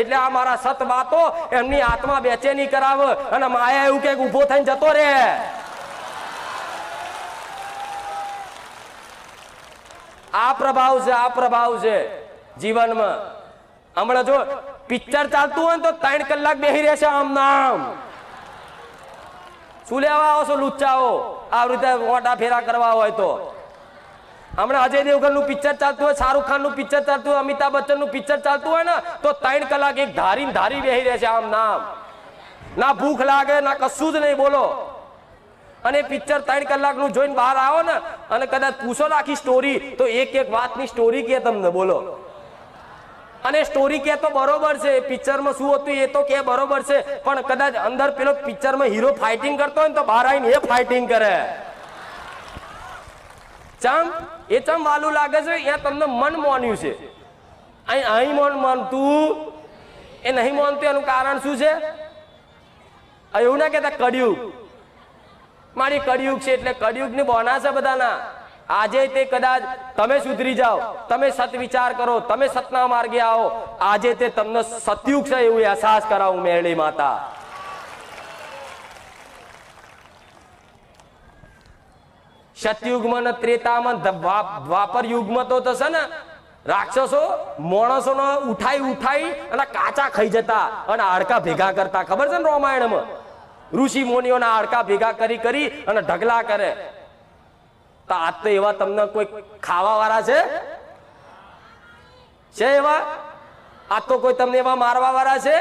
એટલે આ મારા સત વાતો એમની આત્મા બેચેની કરાવે અને માયા એવું કે ઉભો થઈને જતો રહે. આ પ્રભાવ છે જીવનમાં. હમણાં જો પિક્ચર ચાલતું હોય ને તો 3 કલાક બેસી રહેશે આમ નામ. શું લેવા આવો છો લુચ્ચાઓ? આ રીતે મોટા ફેરા કરવા હોય તો. હમણાં અજય દેવગન નું પિક્ચર ચાલતું હોય, શાહરુખ ખાન નું પિક્ચર ચાલતું હોય, અમિતાભ બચ્ચન નું પિક્ચર ચાલતું હોય ને તો 3 કલાક એક ધારી બેસી રહેશે આમ નામ. ના ભૂખ લાગે ના કશું જ નહીં બોલો. અને પિક્ચર 3 કલાકનું જોઈને બહાર આવો ને અને કદાચ પૂછો નાખી સ્ટોરી તો એક વાતની સ્ટોરી કે તમને બોલો. અને સ્ટોરી કે તો બરોબર છે, પિક્ચરમાં શું હતું એ તો કે બરોબર છે, પણ કદાચ અંદર પેલો પિક્ચરમાં હીરો ફાઇટિંગ કરતો હોય ને તો બહાર આવીને એ ફાઇટિંગ કરે. ચમ વાલું લાગે છે એ તમને મન માન્યું છે. અહીં મન માનતું એ નહીં માનતું એનું કારણ શું છે? એવું ના કહેતા કળિયુગ મારી કળિયુગ છે એટલે કળિયુગ ની બોના છે બધાના. આજે તે કદાચ તમે સુધરી જાઓ, તમે સત વિચાર કરો, તમે સતના માર્ગે આવો, આજે તે તમને સતયુગ છે એવું અહેસાસ કરાવું મેરડી માતા. સતયુગમાં ને ત્રેતામાં દ્વાપર યુગમાં તો થશે ને રાક્ષસો માણસોને ઉઠાઈ અને કાચા ખાઈ જતા અને હાડકા ભેગા કરતા. ખબર છે ને રામાયણમાં ઋષિ મુનિઓના હાડકા ભેગા કરી અને ઢગલા કરે. તો આજ તો એવા તમને કોઈ ખાવા વાળા છે એવા? આજ તો કોઈ તમને એવા મારવા વાળા છે?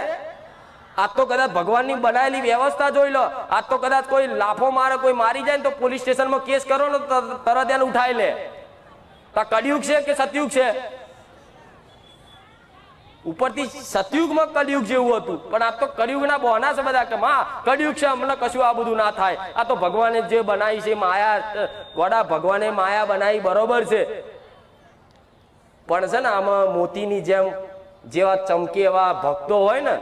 આજ તો કદાચ ભગવાનની બનાવેલી વ્યવસ્થા જોઈ લો. આજ તો કદાચ કોઈ લાફો મારે, કોઈ મારી જાય ને તો પોલીસ સ્ટેશનમાં કેસ કરો ને તરત એને ઉઠાઈ લે. તો કળિયુગ છે કે સતયુગ છે? ઉપરથી સતયુગમાં કળિયુગ જેવું હતું, પણ આ તો કળિયુગના બહાના છે બધા કે માં કળિયુગ છે, અમને કશું આ બધું ના થાય. આ તો ભગવાને જે બનાવી છે માયા, વડા ભગવાને માયા બનાવી બરોબર છે, પણ છે ને આમાં મોતીની જેમ જેવા ચમકે એવા ભક્તો હોય ને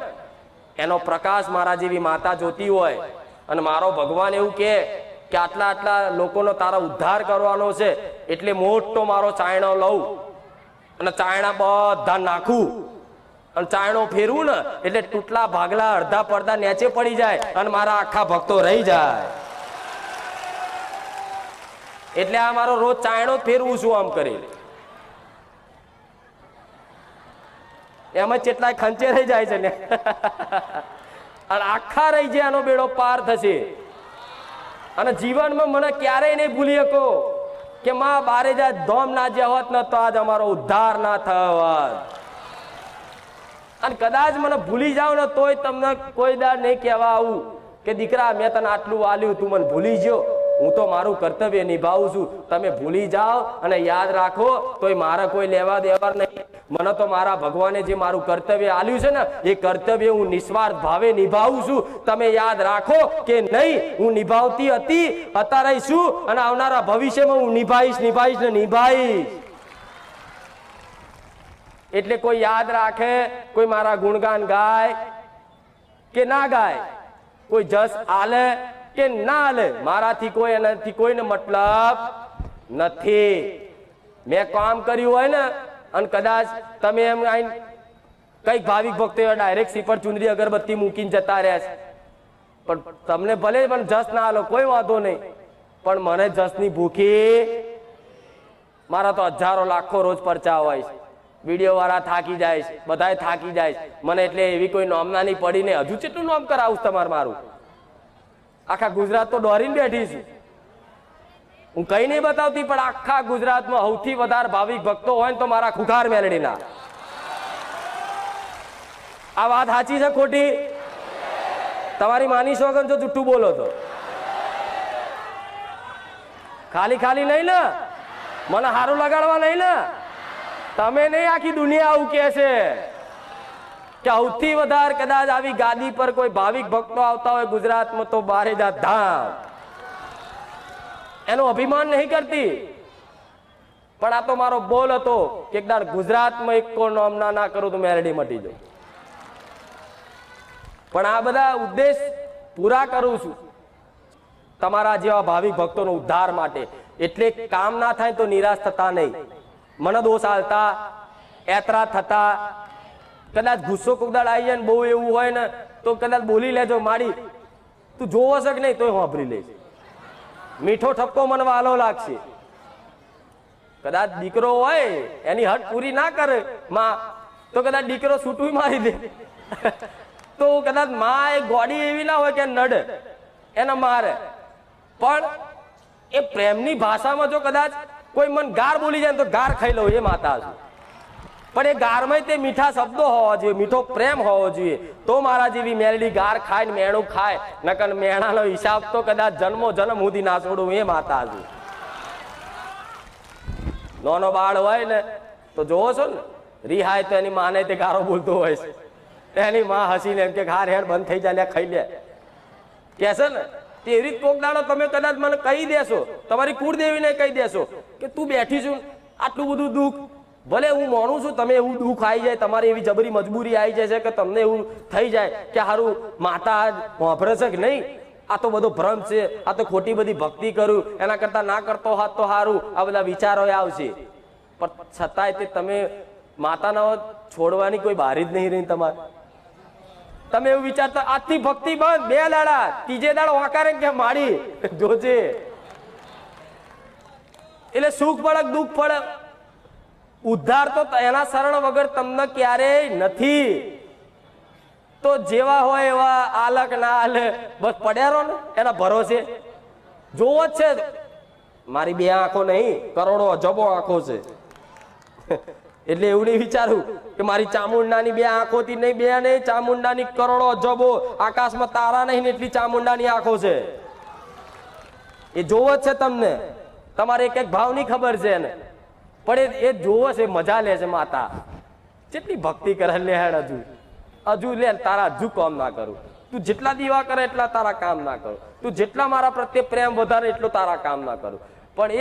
એનો પ્રકાશ મારા જેવી માતા જોતી હોય અને મારો ભગવાન એવું કે આટલા લોકોનો તારા ઉદ્ધાર કરવાનો છે એટલે મોટો મારો ચાયણો લઉં અને ચાયણા બધા નાખું અને ચાયણો ફેરવું ને એટલે તૂટલા ભાગલા અડધા પડદા નીચે પડી જાય અને મારા આખા ભક્તો રહી જાય. એટલે આ મારો રોજ ચાયણો ફેરવું છું આમ કરી. એમાં કેટલાય ખંચે રહી જાય છે ને અને આખા રહી જાય એનો બેડો પાર થશે. અને જીવનમાં મને ક્યારેય નહીં ભૂલી શકો કે માં બારે જાય ધોમ ના જે હોત ને તો આજ અમારો ઉદ્ધાર ના થયો હોત. અને કદાચ મને ભૂલી જાવ ને તોય તમને કોઈ દાડ નહીં કહેવા આવું કે દીકરા મેં તને આટલું આલ્યું, તું મને ભૂલી ગયો. હું તો મારું કર્તવ્ય નિભાવું છું. તમે ભૂલી જાઓ અને યાદ રાખો તોય મારે કોઈ લેવા દેવા નહીં. મને તો મારા ભગવાને જે મારું કર્તવ્ય આલ્યું છે ને એ કર્તવ્ય હું નિસ્વાર્થ ભાવે નિભાવું છું. તમે યાદ રાખો કે નહીં, હું નિભાવતી હતી, અત્યારે છું અને આવનારા ભવિષ્યમાં હું નિભાઈશ. એટલે કોઈ યાદ રાખે, કોઈ મારા ગુણગાન ગાય કે ના ગાય, કોઈ જસ આલે કે ના આલે, મારાથી કોઈ એનાથી કોઈને મતલબ નથી. મેં કામ કર્યું હોય ને અને કદાચ તમે એમ કઈક ભાવિક ભક્તો ડાયરેક્ટ શ્રીફળ ચુંદડી અગરબત્તી મૂકીને જતા રહ્યા છે, પણ તમને ભલે પણ જસ ના આલો કોઈ વાંધો નહીં, પણ મને જસની ભૂખી. મારા તો હજારો લાખો રોજ પરચા હોય છે, વિડીયો વાળા થાકી જાય છે, બધાય થાકી જાય છે. મને એટલે એવી કોઈ નોમના નહીં પડી ને હજુ કેટલું નોમ કરાવું તમારે મારું? આખા ગુજરાત તો દોરીને બેઠી છું. હું કઈ નહીં બતાવતી, પણ આખા ગુજરાતમાં સૌથી વધારે ભાવિક ભક્તો હોય ને તો મારા ખુખાર મેલડીના. આ વાત સાચી છે ખોટી? તમારી માની સોગન જો જુઠ્ઠું બોલો તો ખાલી નહીં ને, મને હારું લગાડવા નહીં ને. તમે નહીં, આખી દુનિયા આવું કે છે કે સૌથી વધારે કદાચ આવી ગાદી પર કોઈ ભાવિક ભક્તો આવતા હોય ગુજરાતમાં તો બારેજા ધામ. એનું અભિમાન નહીં કરતી, પણ આ તો મારો બોલ હતો કે એકદાર ગુજરાતમાં એક નામ ના કરું તો મેરડી મટી જાય. પણ આ બધા ઉદ્દેશ પૂરા કરું છું તમારા જેવા ભાવિક ભક્તોનો ઉદ્ધાર માટે. એટલે કામ ના થાય તો નિરાશ થતા નહીં. મને દોષ આલતા, એતરા થતા, કદાચ ગુસ્સો કોકદાડ આવી જાય ને બહુ એવું હોય ને તો કદાચ બોલી લેજો, માડી તું જોવો છે કે નહીં તોય વાપરી લેજે, મીઠો ઠપકો મને વાલો લાગશે. કદાચ દીકરો હોય એની હટ પૂરી ના કરે માં તો કદાચ દીકરો છૂટું મારી દે તો કદાચ માં એ ગોડી એવી ના હોય કે નડે એને મારે, પણ એ પ્રેમની ભાષામાં જો કદાચ કોઈ મન ગાર બોલી જાય તો ગાર ખાઈ લઉં એ માતા છું, પણ એ ગારમાં તે મીઠા શબ્દો હોવા જોઈએ, મીઠો પ્રેમ હોવો જોઈએ, તો મારા જેવી મેલડી ગાર ખાય ને મેણું ખાય, નકર મેણાનો હિસાબ તો કદાચ જન્મો જન્મ સુધી ના છોડું એ માતા છું. નાનો બાળ હોય ને તો જોવો છો ને રિહાય તો એની માને તે ગારો બોલતો હોય છે, એની માં હસીને એમ કે હાર હેડ બંધ થઈ જાય ખાઈ લે કે છે ને. એવી રીત કોક દાડો તમે કદાચ મને કહી દેશો, તમારી કુળદેવીને કહી દેશો કે તું બેઠી છું આટલું બધું દુઃખ, ભલે હું માનું છું તમે એવું દુઃખ આવી જાય, તમારી એવી જબરી મજબૂરી આવી જાય છે કે તમને એવું થઈ જાય કે હારું માતા વાપરે છે કે નહીં, આ તો બધો ભ્રમ છે, આ તો ખોટી બધી ભક્તિ કરું, એના કરતા ના કરતો હોત તો સારું, આ બધા વિચારો આવશે. પણ છતાંય તે તમે માતાના છોડવાની કોઈ બારી જ નહીં રહી તમારે. તમે એવું વિચારતા આજથી ભક્તિ બંધ, 2 દાડા, ત્રીજે દાડો વાકારે કે માડી જોજે. એટલે સુખ પડે દુઃખ પડે, ઉદ્ધાર તો એના શરણ વગર તમને ક્યારેય નથી. તો જેવા હોય એવા આલક ના આલે બસ પડ્યા રહો ને એના ભરોસે. જોવો જ છે, મારી 2 આંખો નહીં કરોડો અજબો આંખો છે એટલે એવું નહીં વિચારું કે મારી ચામુંડાની 2 આંખોથી નહીં, 2 નહીં, ચામુંડાની કરોડો અજબો, આકાશમાં તારા નહીં ને એટલી ચામુંડાની આંખો છે. એ જોવો જ છે તમને, તમારે એક એક ભાવની ખબર છે એને, પણ એ જોવો છે, મજા લે છે માતા. જેટલી ભક્તિ કરે લે હજુ લે, તારા હજુ કામ ના કરું, તું જેટલા દીવા કરે એટલા તારા કામ ના કરું, તું જેટલા મારા પ્રત્યે પ્રેમ વધારે એટલું તારા કામ ના કરું. પણ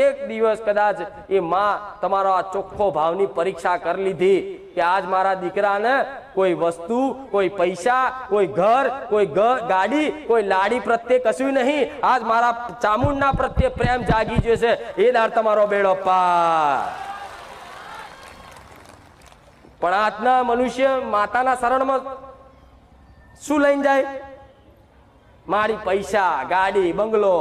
એક દિવસ કદાચ એ માં તમારો આ ચોખ્ખો ભાવની પરીક્ષા કરી લીધી કે આજ મારા દીકરાને કોઈ વસ્તુ, કોઈ પૈસા, કોઈ ઘર, કોઈ ગાડી, કોઈ લાડી પ્રત્યે કશું નહીં, આજ મારા ચામુંડના પ્રત્યે પ્રેમ જાગી જશે, એ દાર તમારો બેડો પાર. પણ આજના મનુષ્ય માતાના શરણમાં શું લઈને જાય? મારી પૈસા, ગાડી, બંગલો,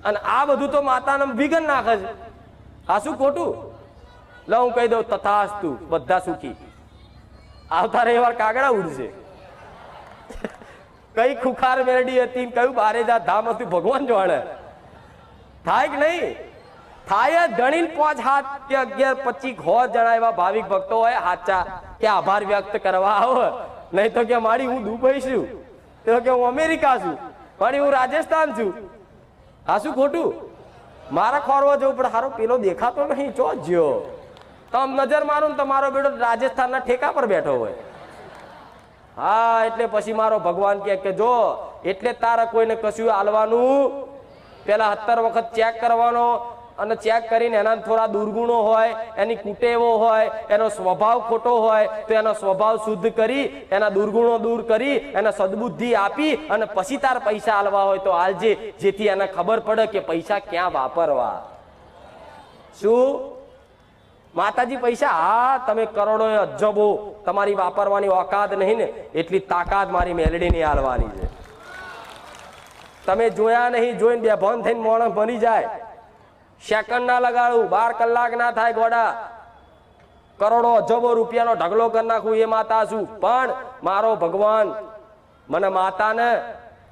અને આ બધું તો માતાને વિઘન નાખે છે. આ શું ખોટું? લ હું કહી દઉં તથાસ્તુ, બધા સુખી. આવતા રવિવાર કાગડા ઉડશે. કઈ ખુખાર મેરડી હતી, કયું બારેજા ધામ હતું ભગવાન જાણે. થાય કે નહીં થાય? ગણીને 5 હાથ કે 11, 25 100 જણા એવા ભાવિક ભક્તો હોય સાચા કે આભાર વ્યક્ત કરવા આવો, નહીં તો કે મારી હું દુબઈ છું, તો કે હું અમેરિકા છું, મારી હું રાજસ્થાન છું. આ શું ખોટું? મારા ખોરવા જવું પડે, હારો પેલો દેખાતો નહીં ચો જ્યો, તમ નજર મારું ને તમારો બેટો રાજસ્થાનના ઠેકા પર બેઠો હોય. હા, એટલે પછી મારો ભગવાન કે જો એટલે તારે કોઈને કશું આલવાનું પેલા 17 વખત ચેક કરવાનો, અને ચેક કરીને એના થોડા દુર્ગુણો હોય, એની કુટેવો હોય, એનો સ્વભાવ ખોટો હોય તો એનો સ્વભાવ શુદ્ધ કરી, એના દુર્ગુણો દૂર કરી, એને સદબુદ્ધિ આપી અને પછી તાર પૈસા આલવા હોય તો આલજે, જેથી એને ખબર પડે કે પૈસા ક્યાં વાપરવા. શું માતાજી પૈસા? હા, તમે કરોડો અજબો, તમારી વાપરવાની ઓકાત નહીં ને એટલી તાકાત મારી મેલડીની આલવાની છે. તમે જોયા નહીં, જોઈને બેભાન થઈને માણસ બની જાય. સેકન્ડ ના લગાડું, 12 કલાક ના થાય ગોડા, કરોડો અજબો રૂપિયાનો ઢગલો કરી નાખું, એ માતા છું. પણ મારો ભગવાન મને માતાને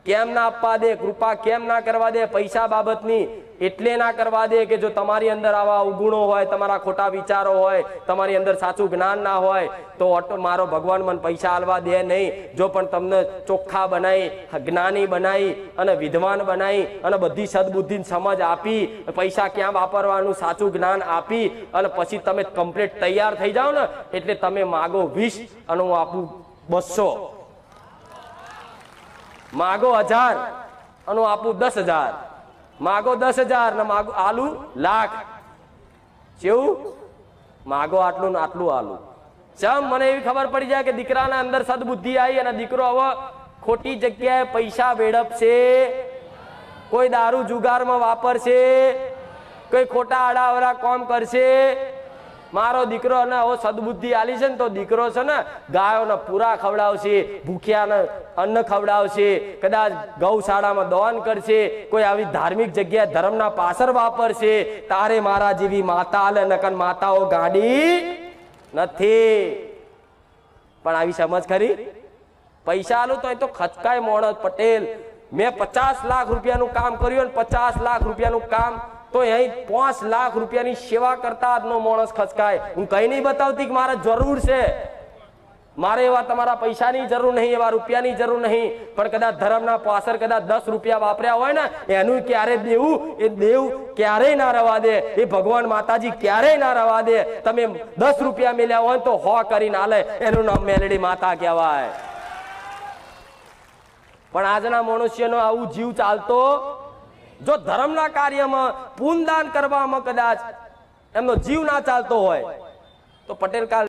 કેમ ના આપવા દે, કૃપા કેમ ના કરવા દે પૈસા બાબતની? એટલે ના કરવા દે કે જો તમારી અંદર આવા અવગુણો હોય, તમારા ખોટા વિચારો હોય, તમારી અંદર સાચું જ્ઞાન ના હોય તો મારો ભગવાન મને પૈસા આલવા દે નહીં. જો પણ તમને ચોખ્ખા બનાવી, જ્ઞાની બનાવી અને વિદ્વાન બનાવી અને બધી સદબુદ્ધિની સમજ આપી, પૈસા ક્યાં વાપરવાનું સાચું જ્ઞાન આપી અને પછી તમે કમ્પ્લીટ તૈયાર થઈ જાઓ ને, એટલે તમે માગો 20 અને હું આપું 200, માગો 1000 અને હું આપું 10,000, માગો 10,000 ને માગો આલુ લાખ. કેવું? માગો આટલું ને આટલું આલુ. ચમ મને એવી ખબર પડી જાય કે દીકરાના અંદર સદબુદ્ધિ આવી અને દીકરો હવે ખોટી જગ્યાએ પૈસા વેડપશે, કોઈ દારૂ જુગારમાં વાપરશે, કોઈ ખોટા આડાવડા કામ કરશે. મારો દીકરો ને હવે સદબુદ્ધિ આલી છે ને તો દીકરો છે ને ગાયોને પૂરા ખવડાવશે, ભૂખ્યાને અન્ન ખવડાવશે, કદાચ ગૌશાળામાં દોન કરશે, કોઈ આવી ધાર્મિક જગ્યાએ ધર્મના પાસર વાપરશે. તારે મારા જેવી માતા આલે, નકન માતાઓ ગાડી નથી. પણ આવી સમજ ખરી? પૈસા આલું તો ખચકાય મોણસ પટેલ. મેં 50 લાખ રૂપિયાનું કામ કર્યું અને 50 લાખ રૂપિયાનું કામ તો અહીં 5 લાખ રૂપિયાની સેવા કરતા આજનો માણસ ખચકાય. હું કઈ નહીં બતાવતી કે મારે જરૂર છે, મારે એવા તમારા પૈસાની જરૂર નહીં, એવા રૂપિયાની જરૂર નહીં, પણ કદાચ ધર્મના પાછળ કદાચ 10 રૂપિયા વાપર્યા હોય ને એનું ક્યારે દેવું, એ દેવ ક્યારેય ના રવા દે, એ ભગવાન માતાજી ક્યારેય ના રવા દે. તમે 10 રૂપિયા મેલ્યા હોય તો 100 કરીને આલે, એનું નામ મેલડી માતા કહેવાય. પણ આજના મનુષ્યનો આવું જીવ ચાલતો, જો ધર્મના કાર્યમાં પુણ્યદાન કરવામાં કદાચ એમનો જીવ ના ચાલતો હોય તો પટેલ કાલ